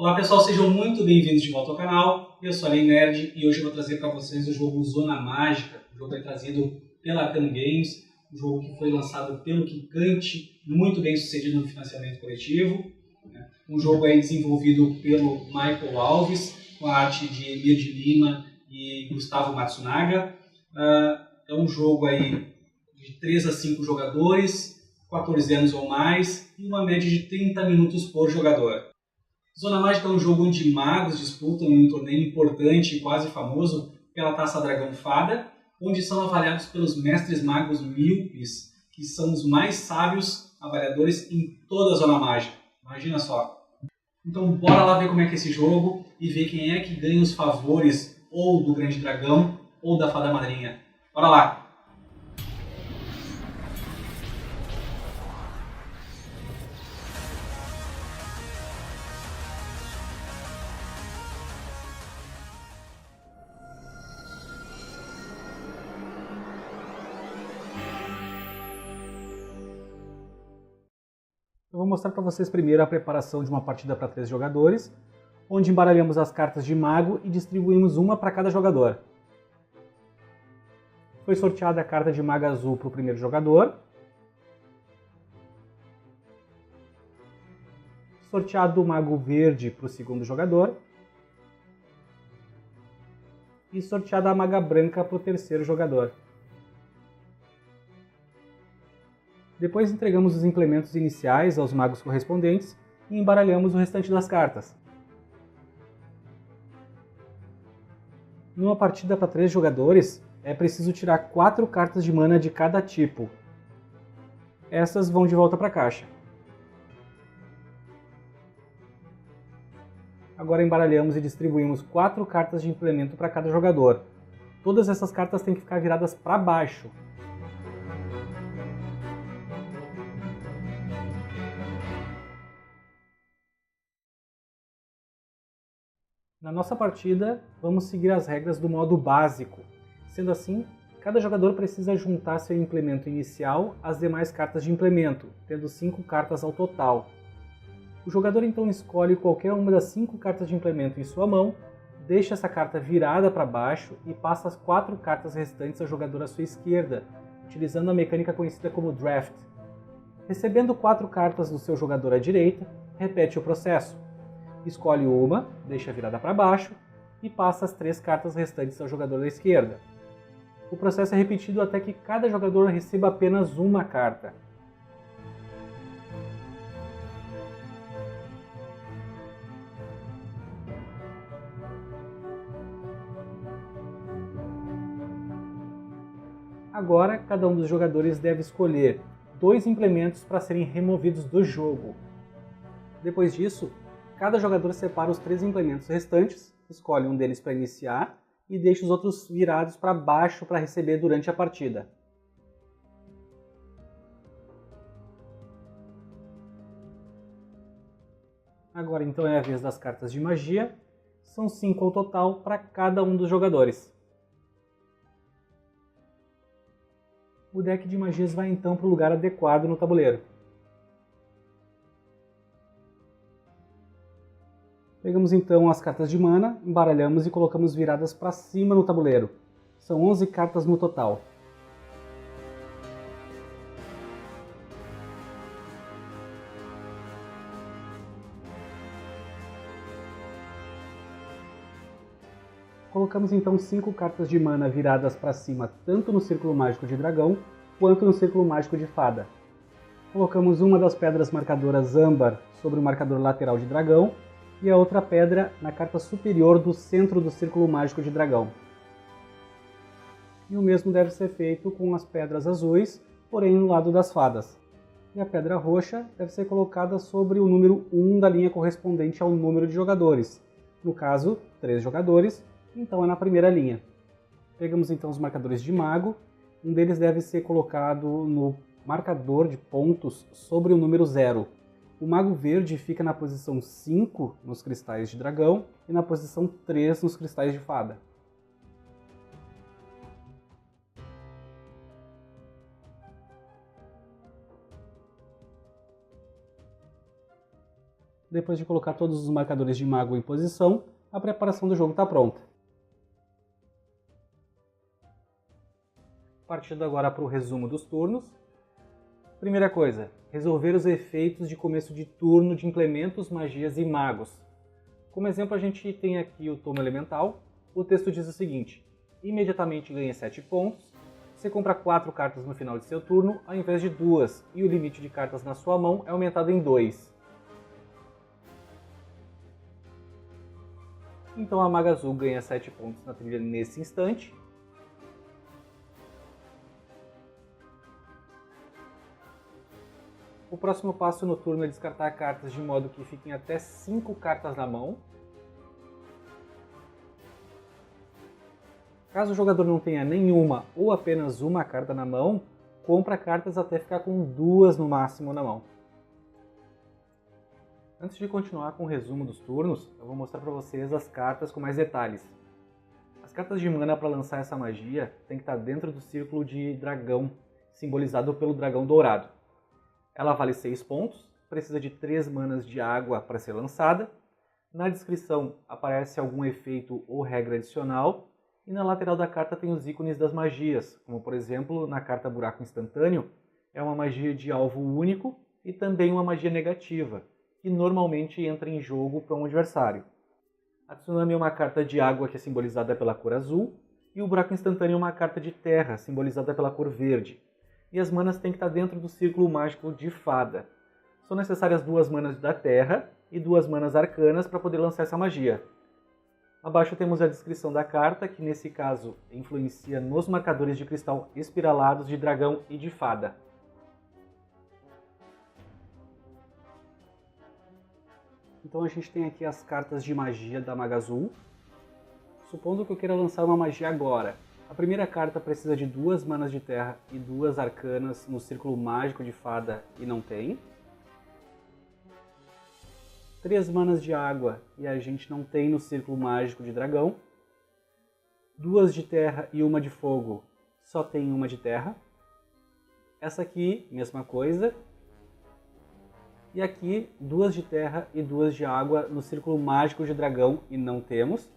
Olá pessoal, sejam muito bem-vindos de volta ao canal. Eu sou a Alien Nerd e hoje eu vou trazer para vocês o jogo Zona Mágica. O jogo é trazido pela Arcane Games, um jogo que foi lançado pelo Quicante, muito bem sucedido no financiamento coletivo. Um jogo aí desenvolvido pelo Michael Alves, com a arte de Emir de Lima e Gustavo Matsunaga. É um jogo aí de 3 a 5 jogadores, 14 anos ou mais, e uma média de 30 minutos por jogador. Zona Mágica é um jogo onde magos disputam em um torneio importante e quase famoso pela Taça Dragão Fada, onde são avaliados pelos mestres magos míopes, que são os mais sábios avaliadores em toda a Zona Mágica. Imagina só. Então bora lá ver como é que é esse jogo e ver quem é que ganha os favores ou do Grande Dragão ou da Fada Madrinha. Bora lá! Eu vou mostrar para vocês primeiro a preparação de uma partida para 3 jogadores, onde embaralhamos as cartas de mago e distribuímos uma para cada jogador. Foi sorteada a carta de mago azul para o primeiro jogador. Sorteado o mago verde para o segundo jogador. E sorteada a maga branca para o terceiro jogador. Depois entregamos os implementos iniciais aos magos correspondentes e embaralhamos o restante das cartas. Numa partida para 3 jogadores, é preciso tirar 4 cartas de mana de cada tipo. Essas vão de volta para a caixa. Agora embaralhamos e distribuímos 4 cartas de implemento para cada jogador. Todas essas cartas têm que ficar viradas para baixo. Na nossa partida, vamos seguir as regras do modo básico. Sendo assim, cada jogador precisa juntar seu implemento inicial às demais cartas de implemento, tendo 5 cartas ao total. O jogador então escolhe qualquer uma das 5 cartas de implemento em sua mão, deixa essa carta virada para baixo e passa as 4 cartas restantes ao jogador à sua esquerda, utilizando a mecânica conhecida como Draft. Recebendo 4 cartas do seu jogador à direita, repete o processo. Escolhe uma, deixa virada para baixo e passa as 3 cartas restantes ao jogador da esquerda. O processo é repetido até que cada jogador receba apenas uma carta. Agora, cada um dos jogadores deve escolher 2 implementos para serem removidos do jogo. Depois disso, cada jogador separa os 3 implementos restantes, escolhe um deles para iniciar e deixa os outros virados para baixo para receber durante a partida. Agora então é a vez das cartas de magia. São 5 ao total para cada um dos jogadores. O deck de magias vai então para o lugar adequado no tabuleiro. Pegamos então as cartas de mana, embaralhamos e colocamos viradas para cima no tabuleiro. São 11 cartas no total. Colocamos então 5 cartas de mana viradas para cima tanto no Círculo Mágico de Dragão quanto no Círculo Mágico de Fada. Colocamos uma das pedras marcadoras âmbar sobre o marcador lateral de dragão e a outra pedra na carta superior do centro do Círculo Mágico de Dragão. E o mesmo deve ser feito com as pedras azuis, porém no lado das fadas. E a pedra roxa deve ser colocada sobre o número 1 da linha correspondente ao número de jogadores. No caso, 3 jogadores, então é na primeira linha. Pegamos então os marcadores de mago, um deles deve ser colocado no marcador de pontos sobre o número 0. O mago verde fica na posição 5 nos cristais de dragão e na posição 3 nos cristais de fada. Depois de colocar todos os marcadores de mago em posição, a preparação do jogo está pronta. Partindo agora para o resumo dos turnos. Primeira coisa, resolver os efeitos de começo de turno de implementos, magias e magos. Como exemplo, a gente tem aqui o tomo elemental. O texto diz o seguinte: imediatamente ganha 7 pontos, você compra 4 cartas no final de seu turno, ao invés de 2, e o limite de cartas na sua mão é aumentado em 2. Então a Maga Azul ganha 7 pontos na trilha nesse instante. O próximo passo no turno é descartar cartas de modo que fiquem até 5 cartas na mão. Caso o jogador não tenha nenhuma ou apenas uma carta na mão, compra cartas até ficar com 2 no máximo na mão. Antes de continuar com o resumo dos turnos, eu vou mostrar para vocês as cartas com mais detalhes. As cartas de mana para lançar essa magia tem que estar dentro do círculo de dragão, simbolizado pelo dragão dourado. Ela vale 6 pontos, precisa de 3 manas de água para ser lançada. Na descrição aparece algum efeito ou regra adicional, e na lateral da carta tem os ícones das magias, como por exemplo na carta Buraco Instantâneo, é uma magia de alvo único e também uma magia negativa, que normalmente entra em jogo para um adversário. A Tsunami é uma carta de água que é simbolizada pela cor azul, e o Buraco Instantâneo é uma carta de terra, simbolizada pela cor verde. E as manas têm que estar dentro do círculo mágico de fada. São necessárias 2 manas da terra e 2 manas arcanas para poder lançar essa magia. Abaixo temos a descrição da carta, que nesse caso influencia nos marcadores de cristal espiralados de dragão e de fada. Então a gente tem aqui as cartas de magia da Maga Azul. Supondo que eu queira lançar uma magia agora. A primeira carta precisa de 2 manas de terra e 2 arcanas no círculo mágico de fada e não tem. 3 manas de água e a gente não tem no círculo mágico de dragão. 2 de terra e 1 de fogo, só tem 1 de terra. Essa aqui, mesma coisa. E aqui, 2 de terra e 2 de água no círculo mágico de dragão e não temos.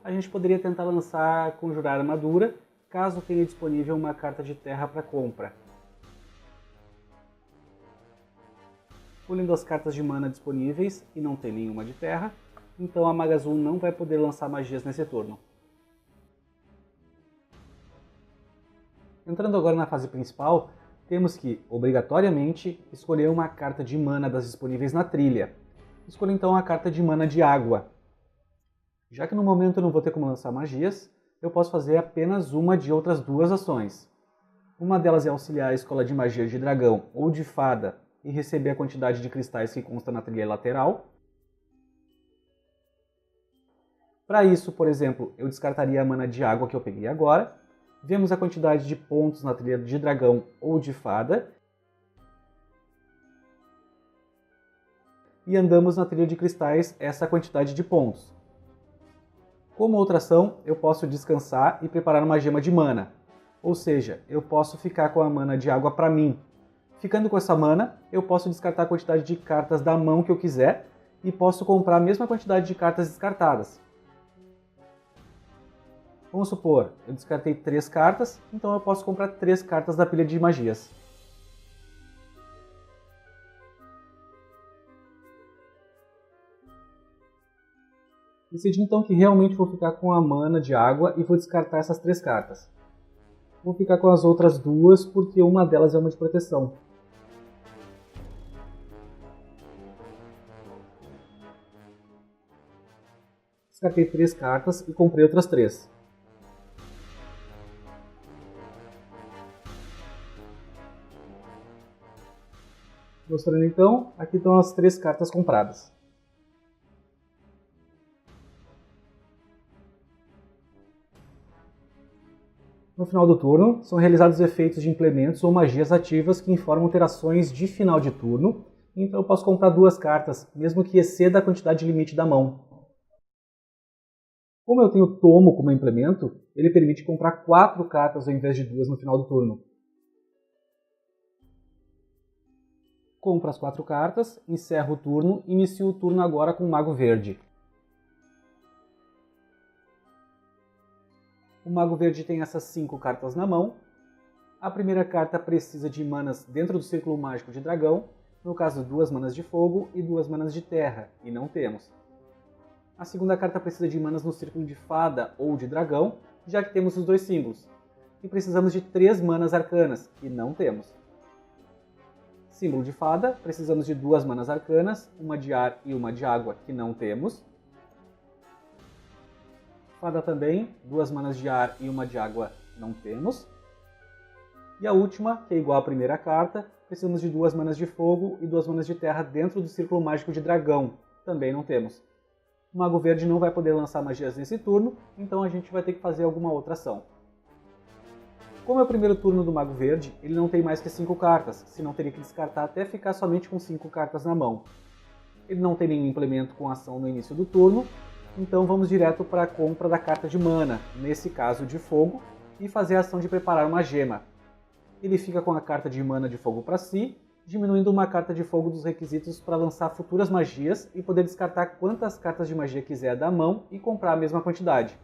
A gente poderia tentar lançar Conjurar Armadura, caso tenha disponível uma carta de terra para compra. Olhando as cartas de mana disponíveis e não tem nenhuma de terra, então a Maga Azul não vai poder lançar magias nesse turno. Entrando agora na fase principal, temos que, obrigatoriamente, escolher uma carta de mana das disponíveis na trilha. Escolha então a carta de mana de água. Já que no momento eu não vou ter como lançar magias, eu posso fazer apenas uma de outras 2 ações. Uma delas é auxiliar a escola de magia de dragão ou de fada e receber a quantidade de cristais que consta na trilha lateral. Para isso, por exemplo, eu descartaria a mana de água que eu peguei agora. Vemos a quantidade de pontos na trilha de dragão ou de fada. E andamos na trilha de cristais essa quantidade de pontos. Como outra ação, eu posso descansar e preparar uma gema de mana. Ou seja, eu posso ficar com a mana de água para mim. Ficando com essa mana, eu posso descartar a quantidade de cartas da mão que eu quiser e posso comprar a mesma quantidade de cartas descartadas. Vamos supor, eu descartei 3 cartas, então eu posso comprar 3 cartas da pilha de magias. Decidi então que realmente vou ficar com a mana de água e vou descartar essas 3 cartas. Vou ficar com as outras 2 porque uma delas é uma de proteção. Descartei 3 cartas e comprei outras 3. Mostrando então, aqui estão as 3 cartas compradas. No final do turno, são realizados efeitos de implementos ou magias ativas que informam alterações de final de turno, então eu posso comprar 2 cartas, mesmo que exceda a quantidade limite da mão. Como eu tenho tomo como implemento, ele permite comprar 4 cartas ao invés de 2 no final do turno. Compro as 4 cartas, encerro o turno e inicio o turno agora com o Mago Verde. O Mago Verde tem essas 5 cartas na mão. A primeira carta precisa de manas dentro do Círculo Mágico de Dragão, no caso 2 manas de fogo e 2 manas de terra, e não temos. A segunda carta precisa de manas no Círculo de Fada ou de Dragão, já que temos os 2 símbolos. E precisamos de 3 manas arcanas, que não temos. Símbolo de Fada, precisamos de 2 manas arcanas, uma de ar e uma de água, que não temos. Fada também, 2 manas de ar e uma de água, não temos. E a última, que é igual à primeira carta, precisamos de 2 manas de fogo e 2 manas de terra dentro do Círculo Mágico de Dragão, também não temos. O Mago Verde não vai poder lançar magias nesse turno, então a gente vai ter que fazer alguma outra ação. Como é o primeiro turno do Mago Verde, ele não tem mais que 5 cartas, senão teria que descartar até ficar somente com 5 cartas na mão. Ele não tem nenhum implemento com ação no início do turno, então vamos direto para a compra da carta de mana, nesse caso de fogo, e fazer a ação de preparar uma gema. Ele fica com a carta de mana de fogo para si, diminuindo uma carta de fogo dos requisitos para lançar futuras magias e poder descartar quantas cartas de magia quiser da mão e comprar a mesma quantidade.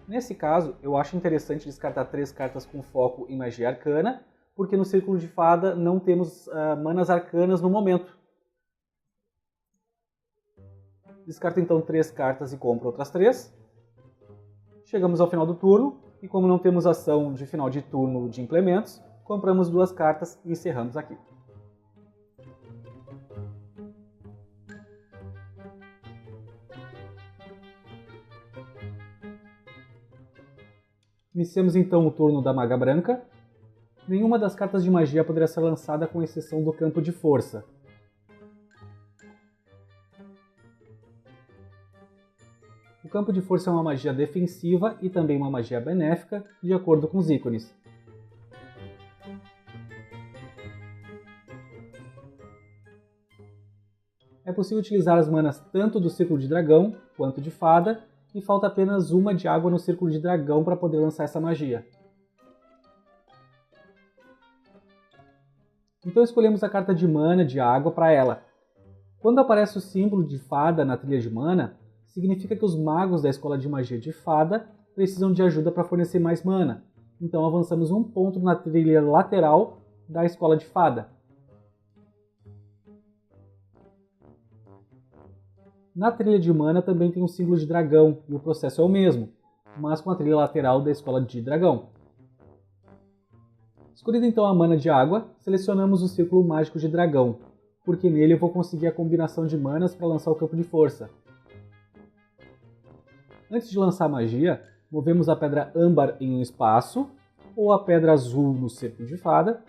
Nesse caso, eu acho interessante descartar 3 cartas com foco em magia arcana, porque no Círculo de Fada não temos manas arcanas no momento. Descarto então 3 cartas e compro outras 3. Chegamos ao final do turno, e como não temos ação de final de turno de implementos, compramos 2 cartas e encerramos aqui. Iniciamos então o turno da Maga Branca. Nenhuma das cartas de magia poderá ser lançada com exceção do campo de força. O campo de força é uma magia defensiva e também uma magia benéfica, de acordo com os ícones. É possível utilizar as manas tanto do Círculo de Dragão quanto de Fada, e falta apenas uma de água no Círculo de Dragão para poder lançar essa magia. Então escolhemos a carta de mana de água para ela. Quando aparece o símbolo de Fada na trilha de mana, significa que os magos da Escola de Magia de Fada precisam de ajuda para fornecer mais mana. Então avançamos um ponto na trilha lateral da Escola de Fada. Na trilha de mana também tem um símbolo de dragão, e o processo é o mesmo, mas com a trilha lateral da Escola de Dragão. Escolhida então a mana de água, selecionamos o Círculo Mágico de Dragão, porque nele eu vou conseguir a combinação de manas para lançar o campo de força. Antes de lançar a magia, movemos a pedra âmbar em um espaço, ou a pedra azul no Círculo de Fada,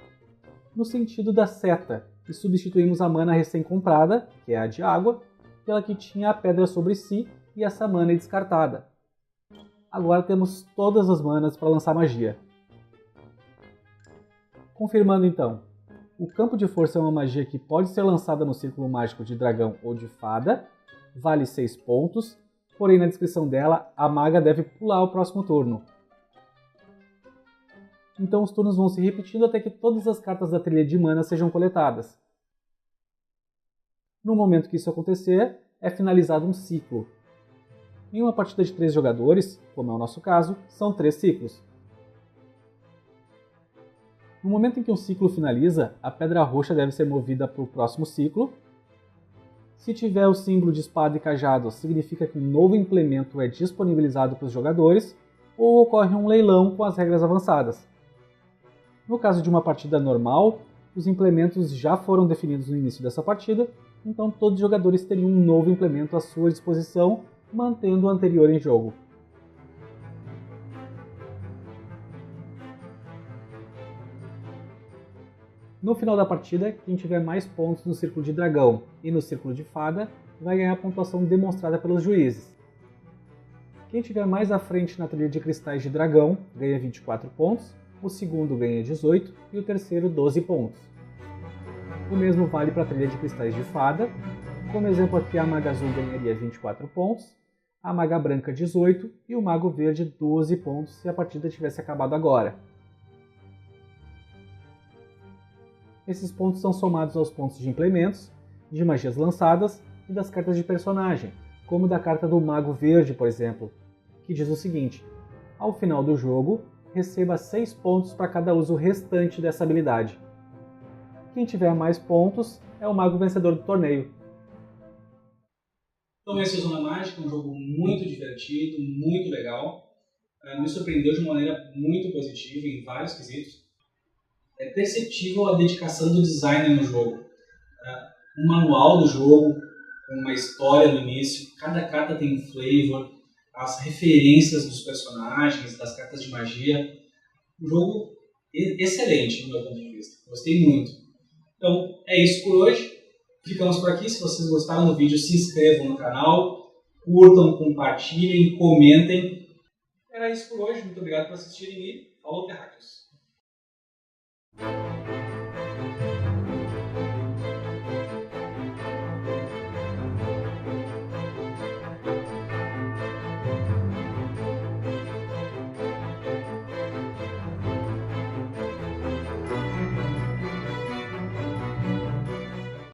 no sentido da seta, e substituímos a mana recém-comprada, que é a de água, pela que tinha a pedra sobre si, e essa mana é descartada. Agora temos todas as manas para lançar magia. Confirmando então, o campo de força é uma magia que pode ser lançada no Círculo Mágico de Dragão ou de Fada, vale 6 pontos, porém na descrição dela a maga deve pular o próximo turno. Então os turnos vão se repetindo até que todas as cartas da trilha de mana sejam coletadas. No momento que isso acontecer, é finalizado um ciclo. Em uma partida de 3 jogadores, como é o nosso caso, são 3 ciclos. No momento em que um ciclo finaliza, a pedra roxa deve ser movida para o próximo ciclo. Se tiver o símbolo de espada e cajado, significa que um novo implemento é disponibilizado para os jogadores, ou ocorre um leilão com as regras avançadas. No caso de uma partida normal, os implementos já foram definidos no início dessa partida, então todos os jogadores teriam um novo implemento à sua disposição, mantendo o anterior em jogo. No final da partida, quem tiver mais pontos no Círculo de Dragão e no Círculo de Fada vai ganhar a pontuação demonstrada pelos juízes. Quem tiver mais à frente na trilha de cristais de dragão ganha 24 pontos, o segundo ganha 18 e o terceiro 12 pontos. O mesmo vale para a trilha de cristais de fada. Como exemplo aqui, a maga azul ganharia 24 pontos, a maga branca 18 e o mago verde 12 pontos se a partida tivesse acabado agora. Esses pontos são somados aos pontos de implementos, de magias lançadas e das cartas de personagem, como da carta do Mago Verde, por exemplo, que diz o seguinte: ao final do jogo, receba 6 pontos para cada uso restante dessa habilidade. Quem tiver mais pontos é o mago vencedor do torneio. Então esse é o Zona Mágica, um jogo muito divertido, muito legal. Me surpreendeu de uma maneira muito positiva em vários quesitos. É perceptível a dedicação do designer no jogo. Um manual do jogo, uma história no início, cada carta tem um flavor, as referências dos personagens, das cartas de magia. Um jogo excelente, no meu ponto de vista. Gostei muito. Então, é isso por hoje. Ficamos por aqui. Se vocês gostaram do vídeo, se inscrevam no canal, curtam, compartilhem, comentem. Era isso por hoje. Muito obrigado por assistirem e falou, terráqueos!